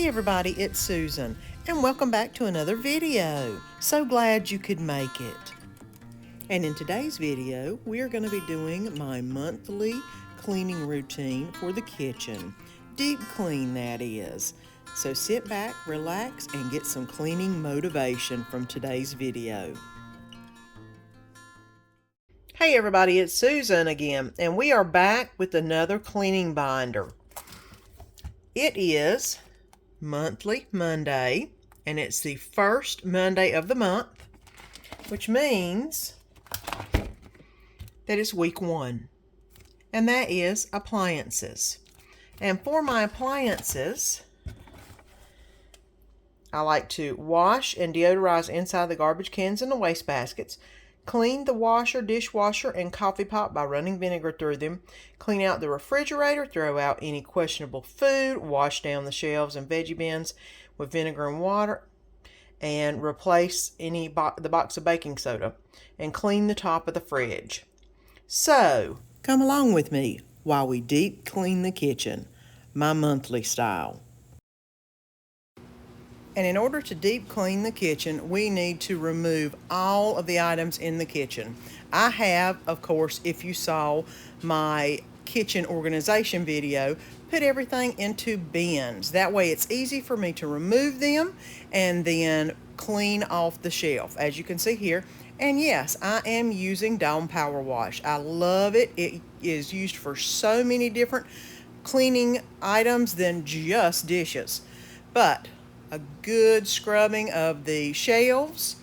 Hey everybody, it's Susan, and welcome back to another video. So glad you could make it. And in today's video, we are going to be doing my monthly cleaning routine for the kitchen. Deep clean, that is. So sit back, relax, and get some cleaning motivation from today's video. Hey everybody, it's Susan again, and we are back with another cleaning binder. It is Monthly Monday, and it's the first Monday of the month, which means that it's week 1, and that is appliances. And for my appliances, I like to wash and deodorize inside the garbage cans and the waste baskets, clean the washer, dishwasher, and coffee pot by running vinegar through them, clean out the refrigerator, throw out any questionable food, wash down the shelves and veggie bins with vinegar and water, and replace the box of baking soda, and clean the top of the fridge. So, come along with me while we deep clean the kitchen, my monthly style. And in order to deep clean the kitchen, we need to remove all of the items in the kitchen. I have, of course, if you saw my kitchen organization video, put everything into bins. That way it's easy for me to remove them and then clean off the shelf, as you can see here. And yes, I am using Dawn Power Wash. I love it. It is used for so many different cleaning items than just dishes. But a good scrubbing of the shelves,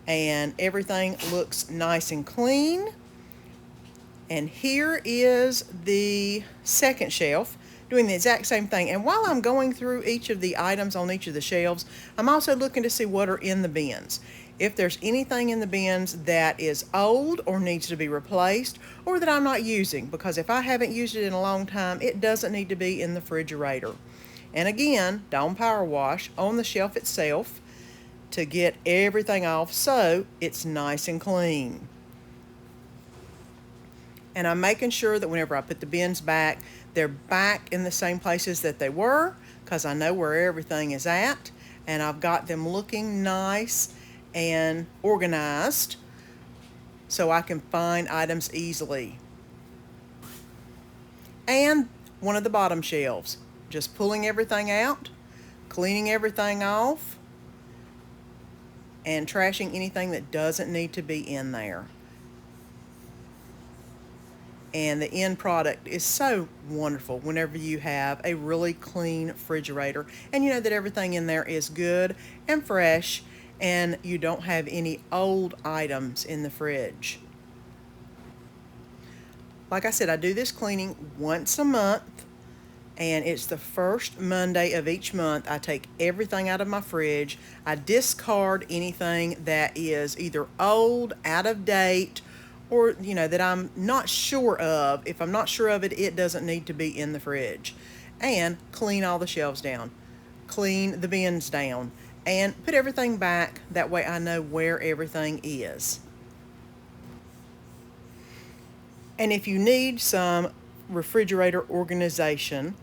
and everything looks nice and clean. And here is the second shelf, doing the exact same thing. And while I'm going through each of the items on each of the shelves, I'm also looking to see what are in the bins. If there's anything in the bins that is old or needs to be replaced, or that I'm not using, because if I haven't used it in a long time, it doesn't need to be in the refrigerator. And again, Dawn Power Wash on the shelf itself to get everything off so it's nice and clean. And I'm making sure that whenever I put the bins back, they're back in the same places that they were, because I know where everything is at, and I've got them looking nice and organized so I can find items easily. And one of the bottom shelves, just pulling everything out, cleaning everything off, and trashing anything that doesn't need to be in there. And the end product is so wonderful whenever you have a really clean refrigerator and you know that everything in there is good and fresh and you don't have any old items in the fridge. Like I said, I do this cleaning once a month, and it's the first Monday of each month. I take everything out of my fridge. I discard anything that is either old, out of date, or that I'm not sure of. If I'm not sure of it, it doesn't need to be in the fridge. And clean all the shelves down, clean the bins down, and put everything back. That way I know where everything is. And if you need some refrigerator organization,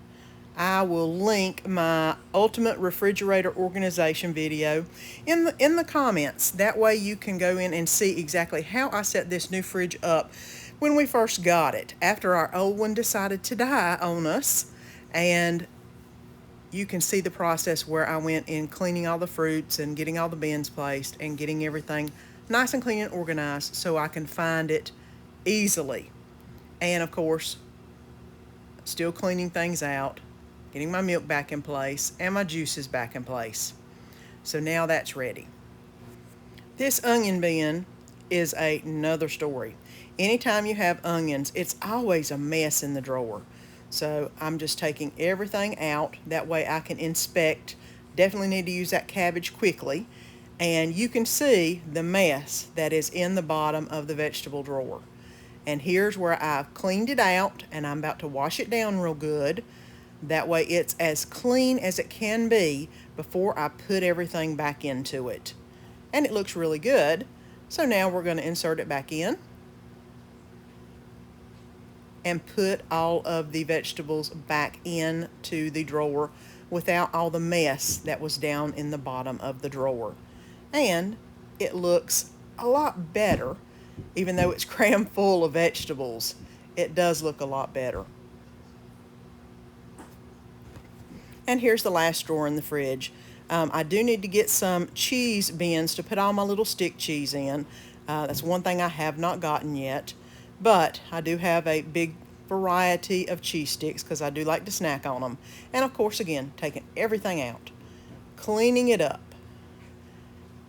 I will link my ultimate refrigerator organization video in the comments. That way you can go in and see exactly how I set this new fridge up when we first got it, after our old one decided to die on us. And you can see the process where I went in cleaning all the fruits and getting all the bins placed and getting everything nice and clean and organized so I can find it easily. And of course, still cleaning things out, getting my milk back in place and my juices back in place. So now that's ready. This onion bin is another story. Anytime you have onions, it's always a mess in the drawer. So I'm just taking everything out. That way I can inspect. Definitely need to use that cabbage quickly. And you can see the mess that is in the bottom of the vegetable drawer. And here's where I've cleaned it out, and I'm about to wash it down real good. That way it's as clean as it can be before I put everything back into it. And it looks really good. So now we're going to insert it back in and put all of the vegetables back into the drawer without all the mess that was down in the bottom of the drawer. And it looks a lot better, even though it's crammed full of vegetables. It does look a lot better. And here's the last drawer in the fridge. I do need to get some cheese bins to put all my little stick cheese in. That's one thing I have not gotten yet. But I do have a big variety of cheese sticks because I do like to snack on them. And of course, again, taking everything out, cleaning it up,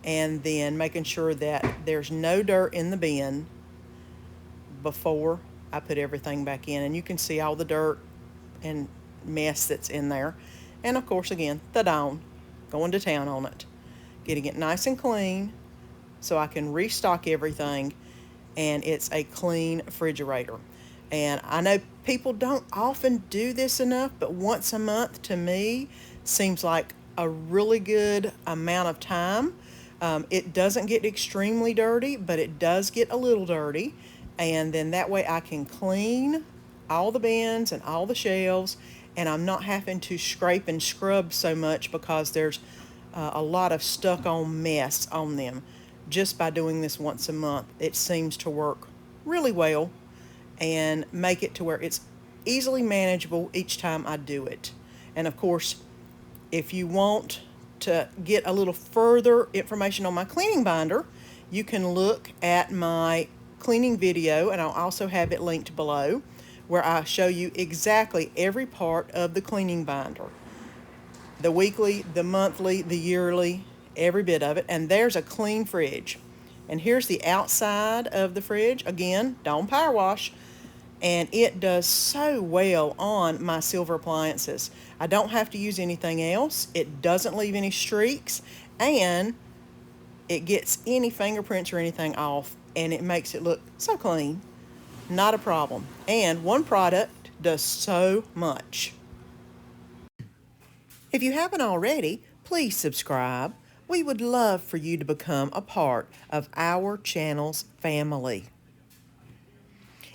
and then making sure that there's no dirt in the bin before I put everything back in. And you can see all the dirt and mess that's in there. And of course, again, the Dawn, going to town on it, getting it nice and clean so I can restock everything, and it's a clean refrigerator. And I know people don't often do this enough, but once a month to me seems like a really good amount of time. It doesn't get extremely dirty, but it does get a little dirty, and then that way I can clean all the bins and all the shelves, and I'm not having to scrape and scrub so much because there's a lot of stuck on mess on them. Just by doing this once a month, it seems to work really well and make it to where it's easily manageable each time I do it. And of course, if you want to get a little further information on my cleaning binder, you can look at my cleaning video, and I'll also have it linked below, where I show you exactly every part of the cleaning binder. The weekly, the monthly, the yearly, every bit of it. And there's a clean fridge. And here's the outside of the fridge. Again, Dawn Power Wash. And it does so well on my silver appliances. I don't have to use anything else. It doesn't leave any streaks. And it gets any fingerprints or anything off. And it makes it look so clean. Not a problem. And one product does so much. If you haven't already, please subscribe. We would love for you to become a part of our channel's family.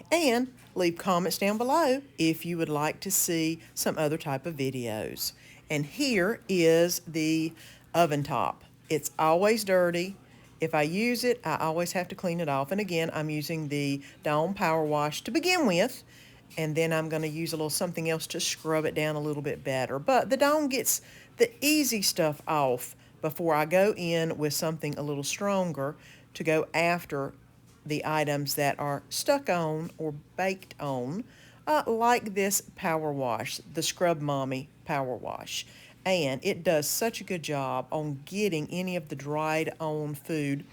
And leave comments down below if you would like to see some other type of videos. And here is the oven top. It's always dirty. If I use it, I always have to clean it off. And again, I'm using the Dawn Power Wash to begin with. And then I'm going to use a little something else to scrub it down a little bit better. But the Dawn gets the easy stuff off before I go in with something a little stronger to go after the items that are stuck on or baked on, like this Power Wash, the Scrub Mommy Power Wash. And it does such a good job on getting any of the dried on food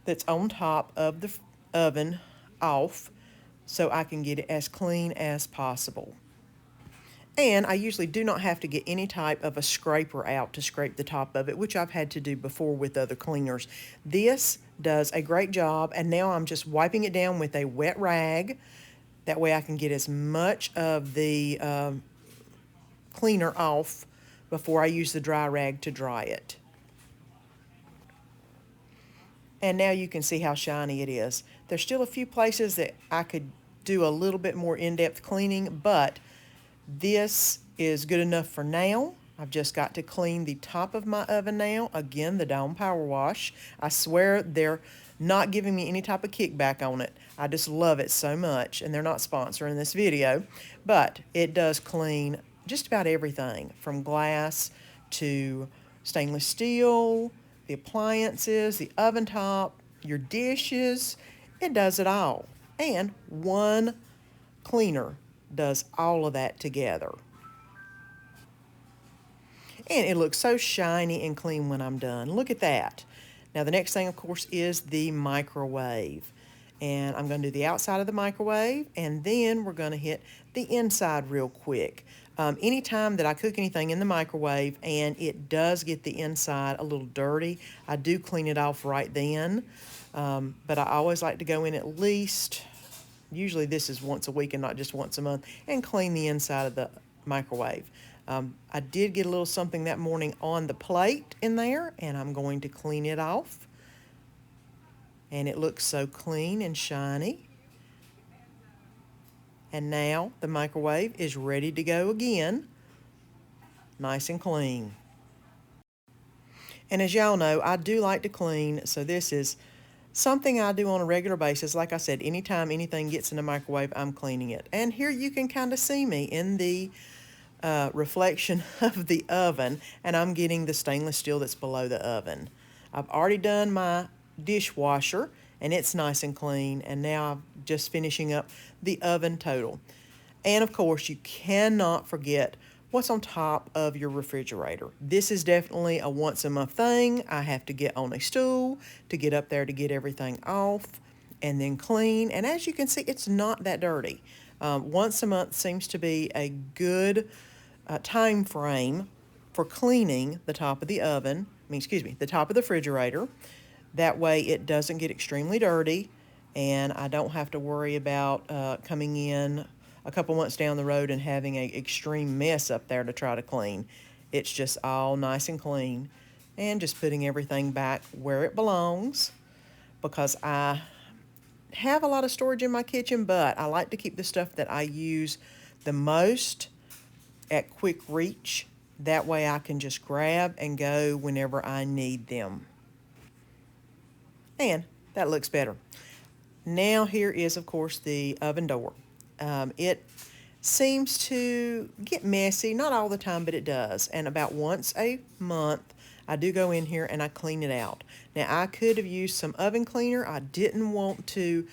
that's on top of the oven off, so I can get it as clean as possible. And I usually do not have to get any type of a scraper out to scrape the top of it, which I've had to do before with other cleaners. This does a great job, and now I'm just wiping it down with a wet rag. That way I can get as much of the cleaner off before I use the dry rag to dry it. And now you can see how shiny it is. There's still a few places that I could do a little bit more in-depth cleaning, but this is good enough for now. I've just got to clean the top of my oven now. Again, the Dawn Power Wash. I swear they're not giving me any type of kickback on it. I just love it so much, and they're not sponsoring this video, but it does clean just about everything from glass to stainless steel, the appliances, the oven top, your dishes. It does it all. And one cleaner does all of that together. And it looks so shiny and clean when I'm done. Look at that. Now the next thing, of course, is the microwave. And I'm going to do the outside of the microwave, and then we're going to hit the inside real quick. Anytime that I cook anything in the microwave and it does get the inside a little dirty, I do clean it off right then. But I always like to go in at least, usually this is once a week and not just once a month, and clean the inside of the microwave. I did get a little something that morning on the plate in there, and I'm going to clean it off. And it looks so clean and shiny. And now the microwave is ready to go again. nice and clean. And as y'all know, I do like to clean, so this is something I do on a regular basis. Like I said, anytime anything gets in the microwave, I'm cleaning it. And here you can kind of see me in the reflection of the oven, and I'm getting the stainless steel that's below the oven. I've already done my dishwasher, and it's nice and clean, and now I'm just finishing up the oven total. And of course, you cannot forget what's on top of your refrigerator. This is definitely a once a month thing. I have to get on a stool to get up there to get everything off and then clean. And as you can see, it's not that dirty. Once a month seems to be a good time frame for cleaning the top of the oven, the top of the refrigerator. That way it doesn't get extremely dirty, and I don't have to worry about coming in a couple months down the road and having an extreme mess up there to try to clean. It's just all nice and clean, and just putting everything back where it belongs, because I have a lot of storage in my kitchen, but I like to keep the stuff that I use the most at quick reach. That way I can just grab and go whenever I need them. And that looks better. Now here is, of course, the oven door. It seems to get messy, not all the time, but it does. And about once a month, I do go in here and I clean it out. Now, I could have used some oven cleaner. I didn't want to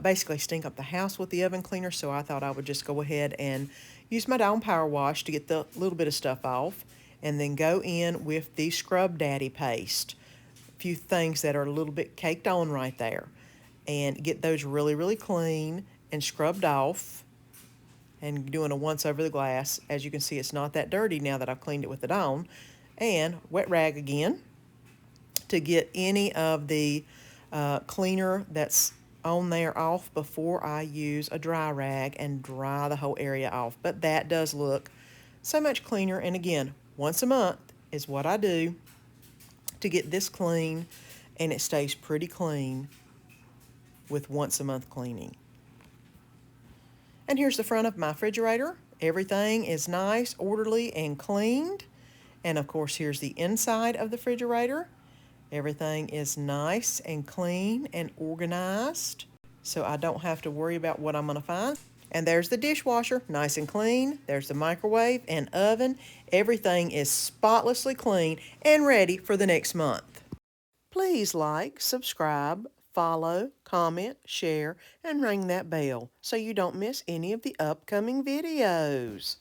basically stink up the house with the oven cleaner, so I thought I would just go ahead and use my Dawn Power Wash to get the little bit of stuff off, and then go in with the Scrub Daddy paste. A few things that are a little bit caked on right there, and get those really, really clean and scrubbed off, and doing a once over the glass. As you can see, it's not that dirty now that I've cleaned it with the Dawn. And wet rag again to get any of the cleaner that's on there off before I use a dry rag and dry the whole area off. But that does look so much cleaner. And again, once a month is what I do to get this clean, and it stays pretty clean with once a month cleaning. And here's the front of my refrigerator. Everything is nice, orderly, and cleaned. And of course, here's the inside of the refrigerator. Everything is nice and clean and organized, so I don't have to worry about what I'm going to find. And there's the dishwasher, nice and clean. There's the microwave and oven. Everything is spotlessly clean and ready for the next month. Please like, subscribe, follow, comment, share, and ring that bell so you don't miss any of the upcoming videos.